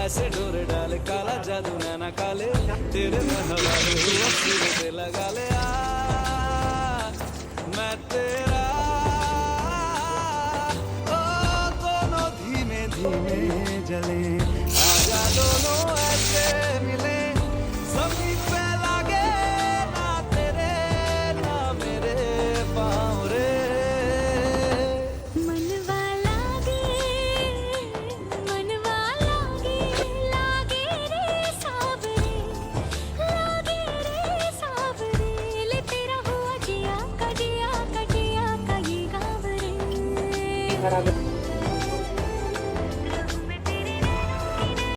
ऐसे डोरे डाले काला जादू नैना काले तेरे में हवाले हुआ सीने पे लगा ले मैं तेरा ओ दोनों धीमे धीमे जले आजा दोनों ऐसे मिले जमीन पे लागे ना तेरे ना मेरे पाँव रे मनवा लागे लागे रे सावरे ले तेरा हुआ जिया का ये गाँव रे